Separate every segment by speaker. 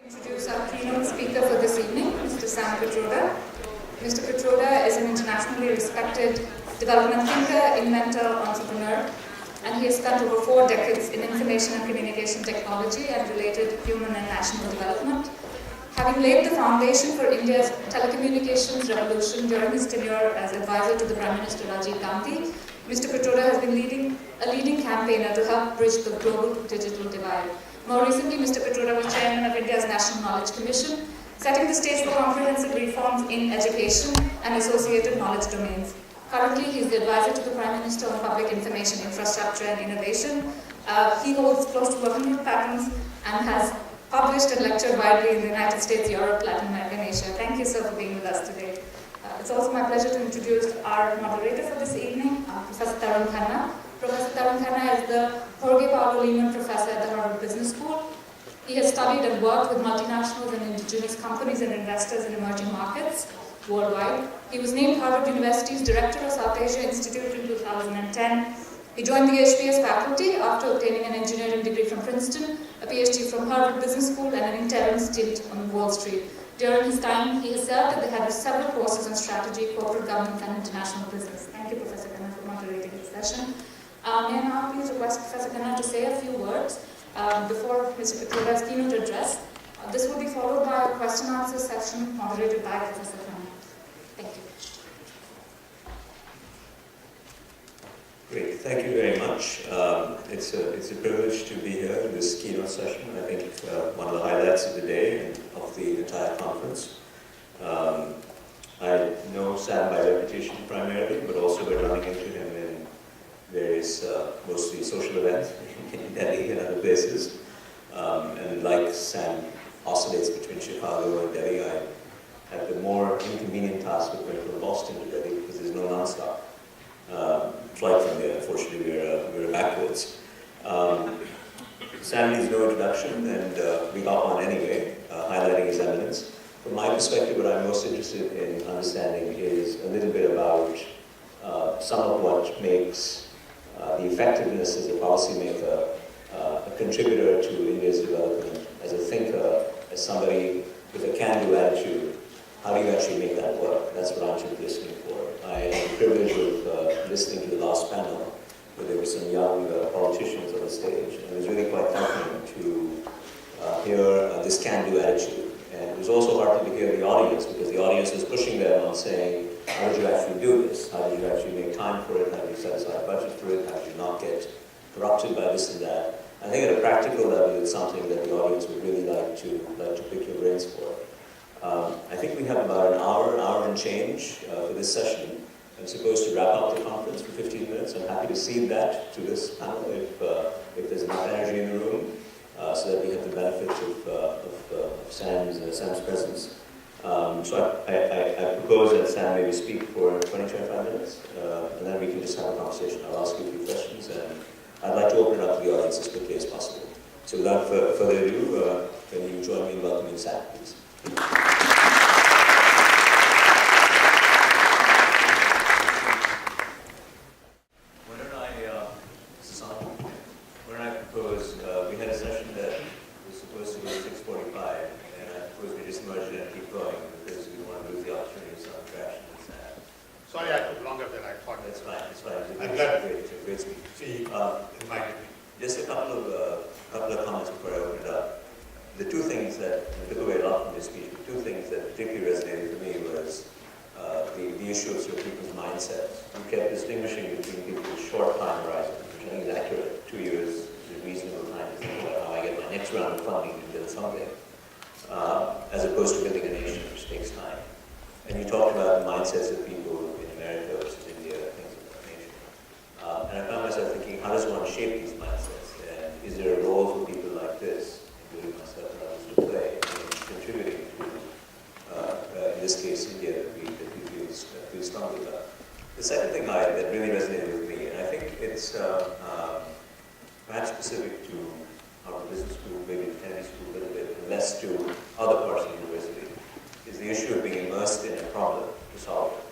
Speaker 1: Introduce our keynote speaker for this evening, Mr. Sam Pitroda. Mr. Pitroda is an internationally respected development thinker, inventor, entrepreneur, and he has spent over 4 decades in information and communication technology and related human and national development. Having laid the foundation for India's telecommunications revolution during his tenure as advisor to the Prime Minister Rajiv Gandhi, Mr. Pitroda has been a leading campaigner to help bridge the global digital divide. More recently, Mr. Pitroda was chairman of India's National Knowledge Commission, setting the stage for comprehensive reforms in education and associated knowledge domains. Currently, he is the advisor to the Prime Minister on Public Information Infrastructure and Innovation. He holds close to 100 patents and has published and lectured widely in the United States, Europe, Latin America, and Asia. Thank you, sir, for being with us today. It's also my pleasure to introduce our moderator for this evening, Professor Tarun Khanna. Professor Tarun Khanna is the Jorge Paulo Leman Professor at the Harvard Business School. He has studied and worked with multinationals and indigenous companies and investors in emerging markets worldwide. He was named Harvard University's Director of South Asia Institute in 2010. He joined the HBS faculty after obtaining an engineering degree from Princeton, a PhD from Harvard Business School, and an interim stint on Wall Street. During his time, he has served at the head of several courses on strategy, corporate governance, and international business. Thank you, Professor Khanna, for moderating this session. May I now please request Professor Khanna to say a few words before Mr. Pitroda's keynote address. This will be followed by a question-and-answer session moderated by Professor Khanna. Thank you.
Speaker 2: Great, thank you very much. It's a privilege to be here in this keynote session. I think one of the highlights of the day and of the entire conference. I know Sam by reputation primarily, but also by running into him in various, mostly social events in Delhi and other places. And like Sam oscillates between Chicago and Delhi, I have the more inconvenient task of going from Boston to Delhi because there's no non-stop flight from there. Unfortunately, we're backwards. Sam needs no introduction, and we got one anyway, highlighting his eminence. From my perspective, what I'm most interested in understanding is a little bit about some of what makes the effectiveness as a policymaker, a contributor to India's development, as a thinker, as somebody with a can-do attitude. How do you actually make that work? That's what I'm listening for. I had the privilege of listening to the last panel, where there were some young politicians on the stage, and it was really quite heartening to hear this can-do attitude. And it was also heartening to hear the audience, because the audience was pushing them on saying, how did you actually do this? How did you actually make time for it? How did you set aside a budget for it? How did you not get corrupted by this and that? I think at a practical level, it's something that the audience would really like to pick your brains for. I think we have about an hour and change for this session. I'm supposed to wrap up the conference for 15 minutes. I'm happy to cede that to this panel if there's enough energy in the room, so that we have the benefit of Sam's presence. So I propose that Sam maybe speak for 20-25 minutes, and then we can just have a conversation. I'll ask you a few questions, and I'd like to open it up to the audience as quickly as possible. So without further ado, can you join me in welcoming Sam, please? We had a session that was supposed to be 6:45, and I propose we just merge it and keep going because we want to lose the opportunity of some interaction with Sam.
Speaker 3: Sorry, I took longer than I thought.
Speaker 2: That's fine.
Speaker 3: I'm glad
Speaker 2: great speech.
Speaker 3: See, invited me.
Speaker 2: Just a couple of comments before I open it up. The two things that I took away a lot from this speech, the two things that particularly resonated for me was the issue of sort of people's mindsets. You kept distinguishing between people's short time horizon, which I think is accurate. 2 years is a reasonable time to think about how I get my next round of funding to build something, as opposed to building a nation, which takes time. And you talked about the mindsets of people in America versus India, things of that nature. And I found myself thinking, how does one shape these mindsets? And is there a role for people like this, including myself and others, to play in contributing to, in this case, India, that we feel strongly about? The second thing that really resonated with me, and I think it's perhaps specific to our business school, maybe Kennedy School a little bit, and less to other parts of the university, is the issue of being immersed in a problem to solve it.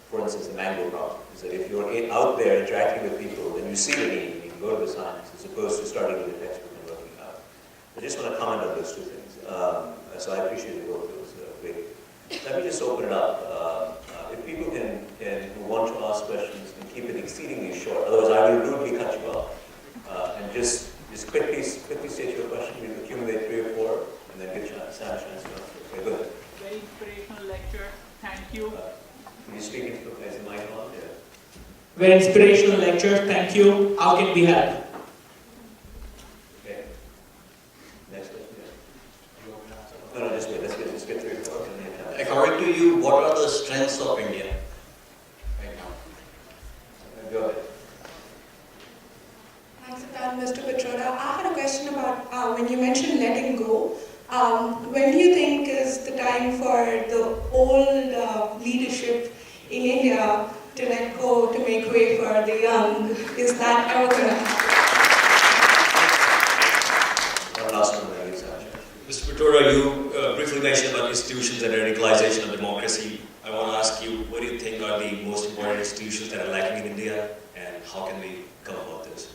Speaker 2: For instance, the mango problem is that if you're out there interacting with people, then you see the need, and you can go to the science, as opposed to starting with the textbook and working out. I just want to comment on those two things. So I appreciate the work. It was great. Let me just open it up. If people who want to ask questions can keep it exceedingly short. Otherwise, I will rudely cut you off. And just quickly state your question. We'll accumulate 3 or 4, and then give Sam a chance to answer. Okay, go ahead.
Speaker 4: Very inspirational lecture. Thank you.
Speaker 2: Can you speak into the place? The mic on? Yeah.
Speaker 4: Very inspirational lecture. Thank you. How can we help?
Speaker 2: Okay. Next question. Yeah. No, just wait. Let's get 3 or 4.
Speaker 5: According to you, what are the strengths of India right now?
Speaker 2: Go ahead.
Speaker 6: Thanks, Mr. Pitroda. I had a question about when you mentioned letting go. When do you think is the time for the old leadership in India to let go, to make way for the young? Is that ever going to happen?
Speaker 2: Last one, please.
Speaker 7: Mr. Pitroda, you briefly mentioned about institutions and radicalization of democracy. I want to ask you, what do you think are the most important institutions that are lacking in India, and how can we come about this?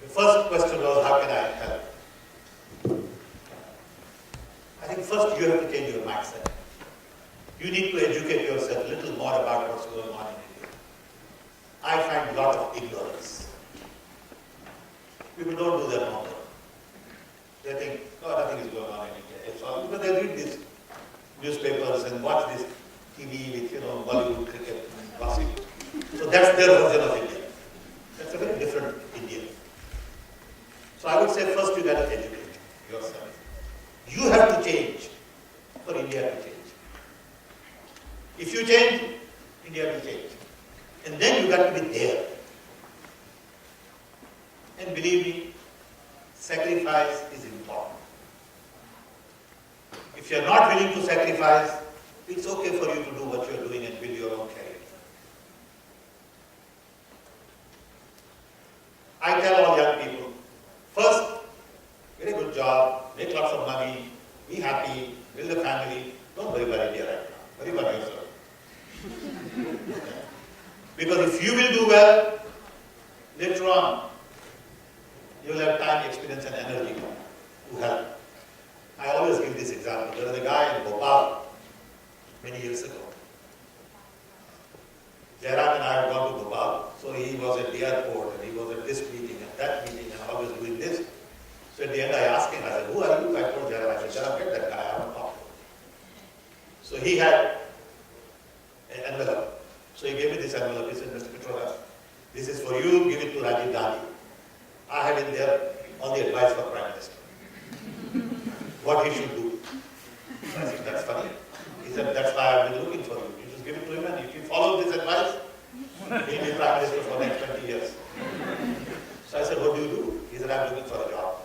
Speaker 3: The first question was, how can I help? I think first you have to change your mindset. You need to educate yourself a little more about what's going on in India. I find a lot of ignorance. People don't do their homework. They think, oh, nothing is going on in India. It's all because they read these newspapers and watch this TV with, Bollywood cricket and gossip. So that's their version of India. That's a very different India. So I would say first you got to educate yourself. You have to change for India to change. If you change, India will change. And then you got to be there. And believe me, sacrifice is important. If you're not willing to sacrifice, it's okay for you to do what you're doing and build your own career. I tell all young people, first, get a good job, make lots of money, be happy, build a family. Don't worry about India right now. Worry about yourself. Because if you will do well, later on, you will have time, experience, and energy to help. I always give this example. There was a guy in Bhopal many years ago. Jairam and I had gone to Bhopal, so he was at the airport and he was at this meeting and that meeting and I was doing this. So at the end I asked him, I said, who are you? I told Jairam, I said, Jairam, get that guy, I want to talk to him. So he had an envelope. So he gave me this envelope. He said, Mr. Pitroda, this is for you, give it to Rajiv Gandhi. I have in there all the advice for Prime Minister. What he should do. So I said, that's funny. He said, that's why I've been looking for you. You just give it to him and if you follow this advice, he'll be Prime Minister for the next 20 years. So I said, what do you do? He said, I'm looking for a job.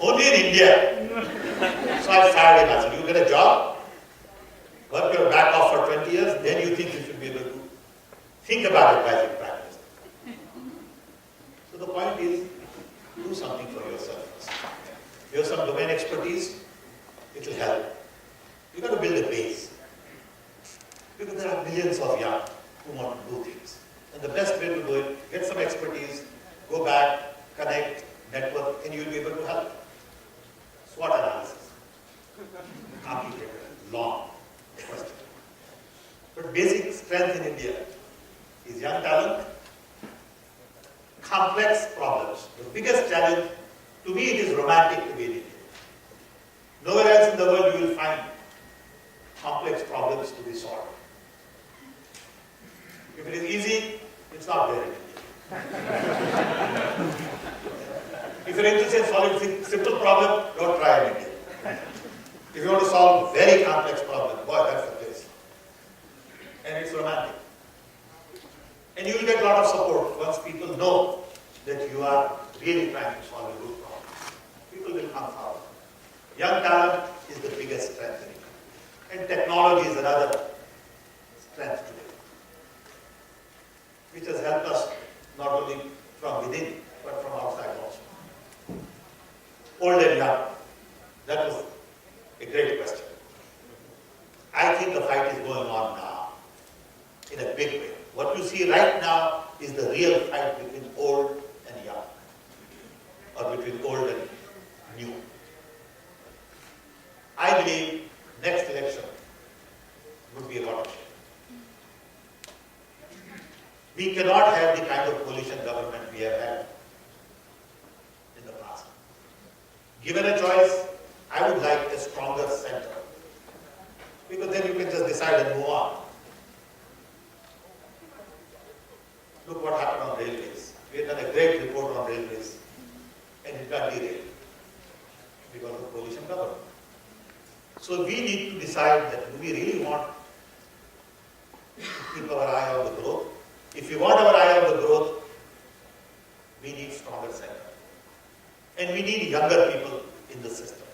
Speaker 3: Only in India. So I fired him. I said, you get a job, work your back off for 20 years, then you think you should be able to think about advising Prime Minister. So the point is, do something for yourself first. You have some domain expertise, it will help. You got to build a base. Because there are millions of young who want to do things. And the best way to do it, get some expertise, go back, connect, network, and you'll be able to help. SWOT analysis. Complicated, long question. But basic strength in India is young talent, complex problems. The biggest challenge, to me, it is romantic to be in India. Nowhere else in the world you will find complex problems to be solved. If it is easy, it's not there in India. If you're interested in solving simple problem, don't try in India. If you want to solve very complex problem, boy, that's the place. And it's romantic. And you will get a lot of support once people know that you are really trying to solve a good problem. People will come forward. Young talent is the biggest strength in India. And technology is another strength today, which has helped us not only from within, but from outside also. Old and young, that was a great question. I think the fight is going on now, in a big way. What you see right now is the real fight between old and young, or between cannot have the kind of coalition government we have had in the past. Given a choice, I would like a stronger center. Because then you can just decide and move on. Look what happened on railways. We have done a great report on railways and it got derailed because of coalition government. So we need to decide that do we really want to keep our eye on the growth? If we want our eye on the growth, we need stronger center. And we need younger people in the system.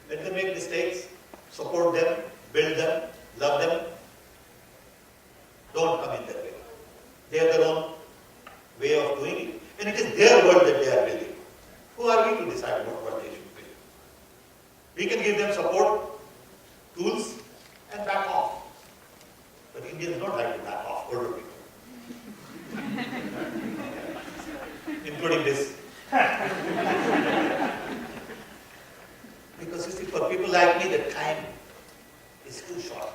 Speaker 3: Let them make mistakes, support them, build them, love them. Don't come in their way. They have their own way of doing it. And it is their world that they are building. Who are we to decide what they should build? We can give them support, tools, and back off. But Indians don't like to back off, older people. Including this. Because you see, for people like me, the time is too short.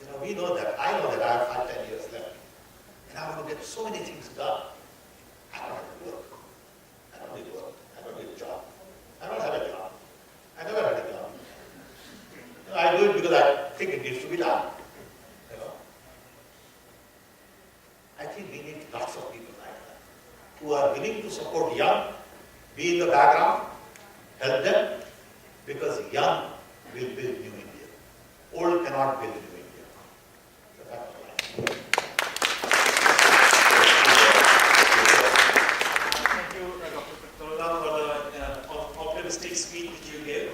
Speaker 3: You know, we know that. I know that I have 5-10 years left. And I want to get so many things done. I don't have to work. I don't need work. I don't need a job. I don't have a job. I never had a job. You know, I do it because I think it needs to be done. You know? I think we need lots of people like that who are willing to support young, be in the background, help them, because young will build new India. Old cannot build new India. The fact of life.
Speaker 8: Thank you, Dr. Pitroda, for the optimistic speech that you gave.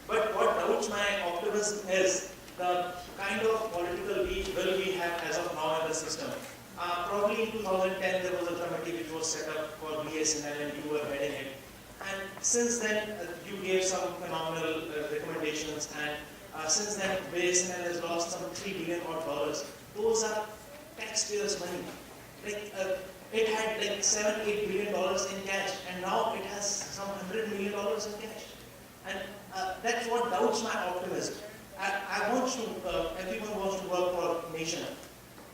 Speaker 8: But what doubts my optimism is the kind of political will we have as of now in the system. Probably in 2010 there was a committee which was set up for BSNL and you were heading it. And since then you gave some phenomenal recommendations, and since then BSNL has lost some $3 billion odd. Those are taxpayers' money. Like it had like $7-8 billion in cash, and now it has some $100 million in cash. And that's what doubts my optimism. I want to, everyone wants to work for nation,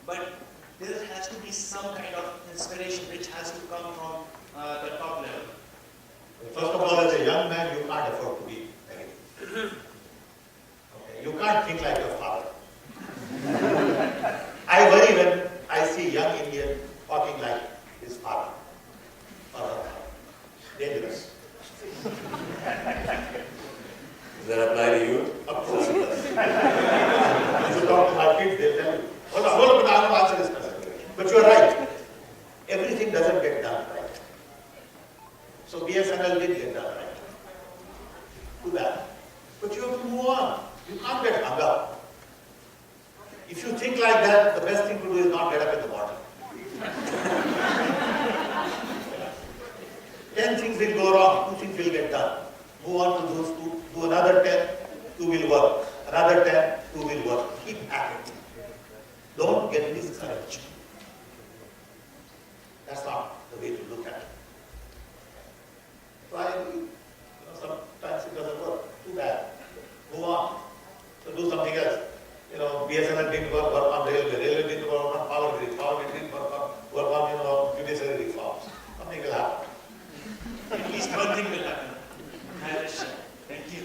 Speaker 8: but there has to be some kind of inspiration which has to come from the top level.
Speaker 3: First of all, as a young man, you can't afford to be negative. Okay. You can't think like your father. I worry when I see young Indian talking like his father. Dangerous.
Speaker 2: Does that apply to you?
Speaker 3: Of course it does. If you talk to my kids, they'll tell you. Hold on, I will answer this question. But you're right. Everything doesn't get done right. So BSNL did get done right. Too bad. But you have to move on. You can't get hung up. If you think like that, the best thing to do is not get up in the morning. 10 things will go wrong, 2 things will get done. Move on to those 2, do another 10, 2 will work. Another 10, 2 will work. Keep at it. Don't get discouraged. That's not the way to look at it. So I agree. Sometimes it doesn't work. Too bad. Move on. So do something else. BSNL didn't work on railway. Railway didn't work on power grid. Power grid didn't work on judiciary reforms. Something will happen.
Speaker 8: At least one thing will happen. Thank you.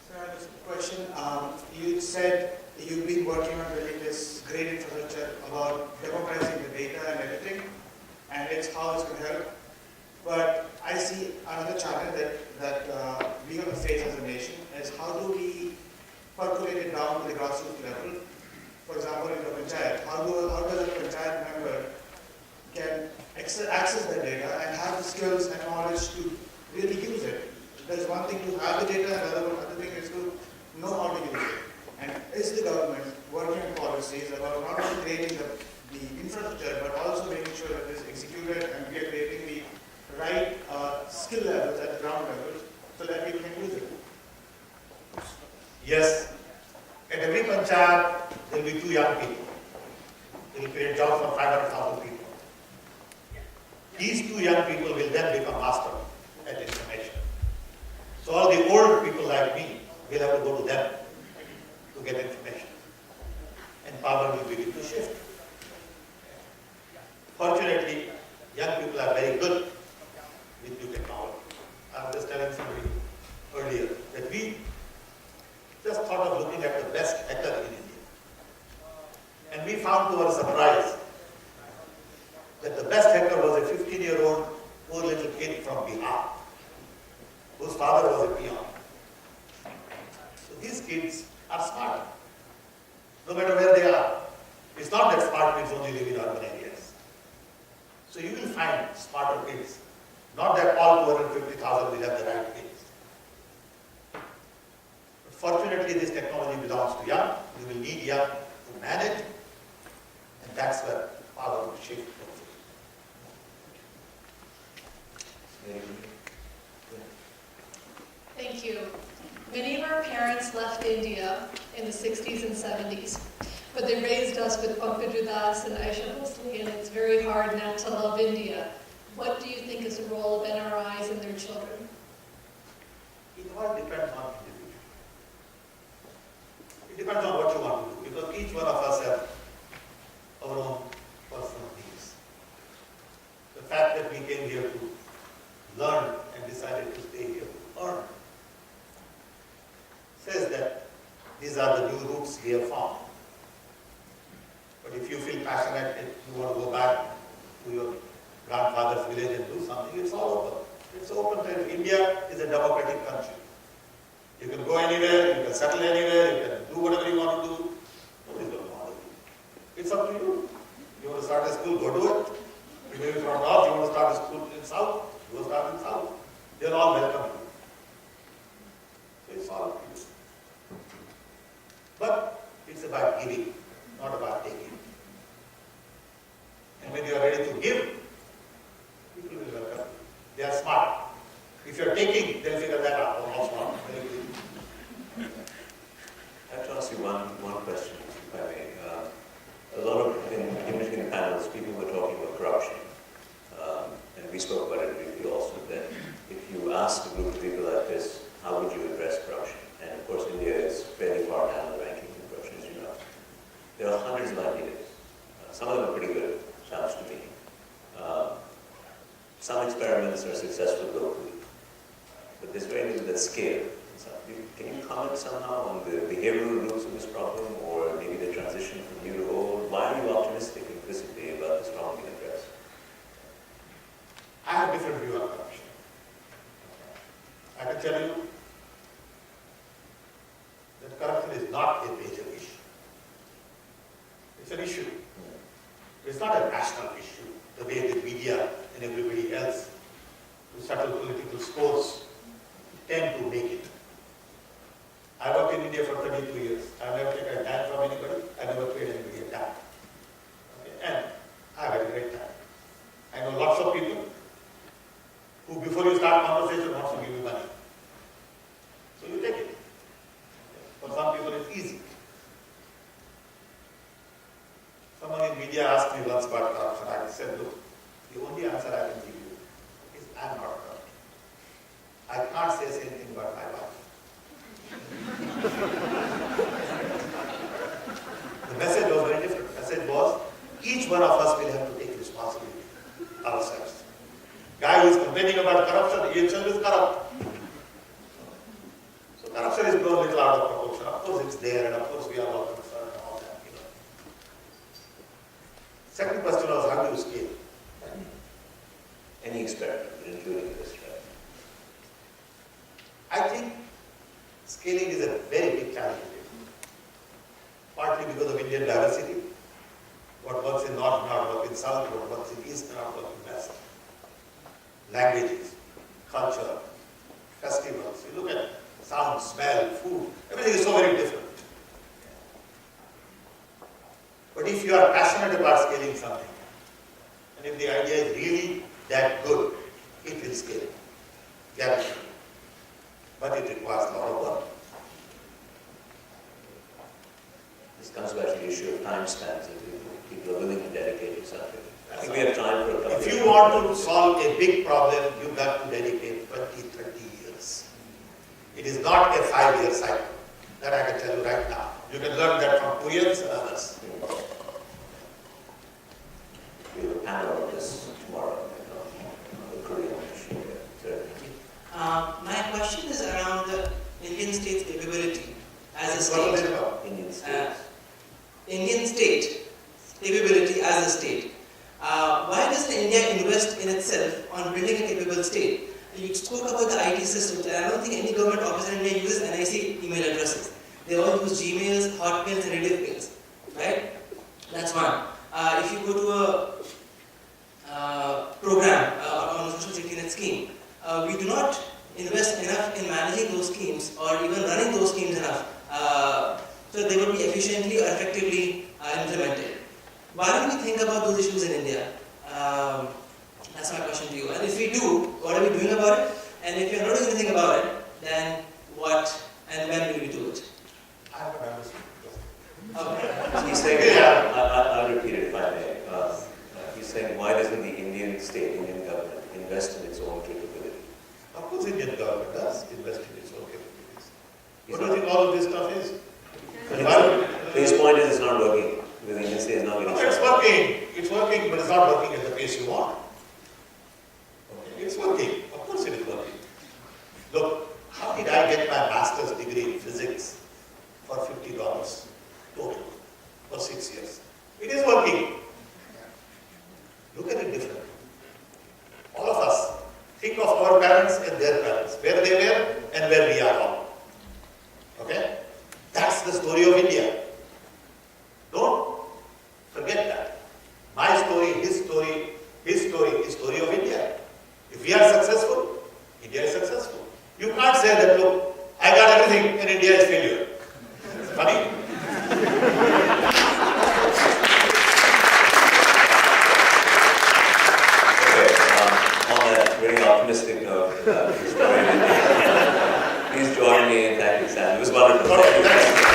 Speaker 9: So I have a question. You said you've been working on building this great infrastructure about democratizing the data and everything, and it's how it's going to help. But I see another challenge that we're going to face as a nation is how do we percolate it down to the grassroots level? For example, in the panchayat, how does a panchayat member can access the data and have the skills and knowledge to really use it? There's one thing to have the data, and another thing is to know how to use it. And is the government working on policies about not only creating the infrastructure, but also making sure that it is executed and we are creating the right skill levels at the ground level so that people can use it?
Speaker 3: Yes. At every panchayat, there will be 2 young people. They will create jobs for 500,000 people. These 2 young people will then become master at information. So all the old people like me will have to go to them to get information. And problem will begin to shift. Fortunately, young people are very good with new technology. I was just telling somebody earlier that we just thought of looking at the best hacker in India. And we found to our surprise that the best hacker was a 15-year-old poor little kid from Bihar, whose father was a peon. So these kids are smart, no matter where they are. It's not that smart kids only live in urban areas. So you will find smarter kids. Not that all 250,000 will have the right kids. But fortunately, this technology belongs to young. You will need young to manage, and that's where power will shift.
Speaker 10: Thank you. Many of our parents left India in the 60s and 70s, but they raised us with Pankaj and Aisha Bhosle, and it's very hard not to love India. What do you think is the role of NRIs and their children?
Speaker 3: It all depends on individual. It depends on what you want to do, because each one of us have our own personal needs. The fact that we came here to learn and decided to stay here to learn says that these are the new roots we have found. But if you feel passionate and you want to go back to your grandfather's village and do something, it's all open. It's open to India is a democratic country. You can go anywhere, you can settle anywhere, you can do whatever you want to do. Nobody's going to bother you. It's up to you. You want to start a school, go do it. If you're from north, you want to start a school in south, go start in south. They're all welcome to you. So it's all up to you. But it's about giving, not about taking. And when you are ready to give, people will welcome you. They are smart. If you are taking, they'll figure that out. How smart. Very good.
Speaker 2: I have to ask you one question, if I may. A lot of, in panels, people were talking about corruption. And we spoke about it briefly also, that if you asked a group of people like this, how would you address corruption? And of course, India is fairly far down the ranking in corruption, as you know. There are hundreds of ideas. Some of them are pretty good, sounds to me. Some experiments are successful locally, but there's very little at scale. Can you comment somehow on the behavioral roots of this problem, or maybe the transition from new to old? Why are you optimistic implicitly about this problem being addressed?
Speaker 3: I have a different view on corruption. I can tell you that corruption is not a major issue. It's an issue. It's not a national issue, the way the media and everybody else who settle political scores tend to make it. I worked in India for 32 years. I've never taken a dime from anybody. I never paid anybody a dime. Okay? And I had a great time. I know lots of people who, before you start conversation, wants to give you money. So you take it. For some people, it's easy. Someone in media asked me once about corruption. I said, look, the only answer I can give you is I'm not corrupt. I can't say anything about my wife. The message was very different. The message was, each one of us will have to take responsibility ourselves. Guy who is complaining about corruption, he himself is corrupt. So corruption is blown a little out of proportion. Of course it's there, and of course we are all concerned and all that. Second question was, how do you scale?
Speaker 2: Any experiment, including this, right?
Speaker 3: I think scaling is a very big challenge. Partly because of Indian diversity. What works in north may not work in south, what works in east may not work in west. Languages, culture, festivals. You look at sound, smell, food, everything is so very different. But if you are passionate about scaling something, and if the idea is really that good, it will scale. Guaranteed. But it requires a lot of work.
Speaker 2: This comes back to the issue of time spans that people are willing to dedicate to something. I think we have time for a couple.
Speaker 3: If you want to solve a big problem, you've got to dedicate 20, 30 years. It is not a 5-year cycle. That I can tell you right now. You can learn that from Koreans and others.
Speaker 11: as a state. Why doesn't India invest in itself on building a capable state? You spoke about the IT systems, and I don't think any government officer in India uses NIC email addresses. They all use Gmails, Hotmails, and Rediff right? That's one. If you go to a program on a social safety net scheme, we do not invest enough in managing those schemes or even running those schemes enough so they will be efficiently or effectively implemented. Why don't we think about those issues in India? That's my question to you. And if we do, what are we doing about it? And if you're not doing anything about it, then what and when will we do it?
Speaker 3: I haven't understood.
Speaker 11: Okay.
Speaker 2: He's saying, I'll repeat it if I may. He's saying, why doesn't the Indian state, Indian government, invest in its own capability?
Speaker 3: Of course, Indian government does invest in its own capabilities. What do you think all of this stuff is?
Speaker 2: His point is it's not working. Because the Indian state is not getting
Speaker 3: It's working, but it's not working at the pace you want. Okay. It's working. Of course it is working. Look, how did I get my master's degree in physics for $50 total for 6 years? It is working. Look at it differently. All of us, think of our parents and their parents, where they were and where we are now. Okay? That's the story of India. Don't forget that. My story, his story, his story is story of India. If we are successful, India is successful. You can't say that, look, I got everything and India is failure. It's funny.
Speaker 2: On that very optimistic note, please join me in thanking Sam. It was wonderful.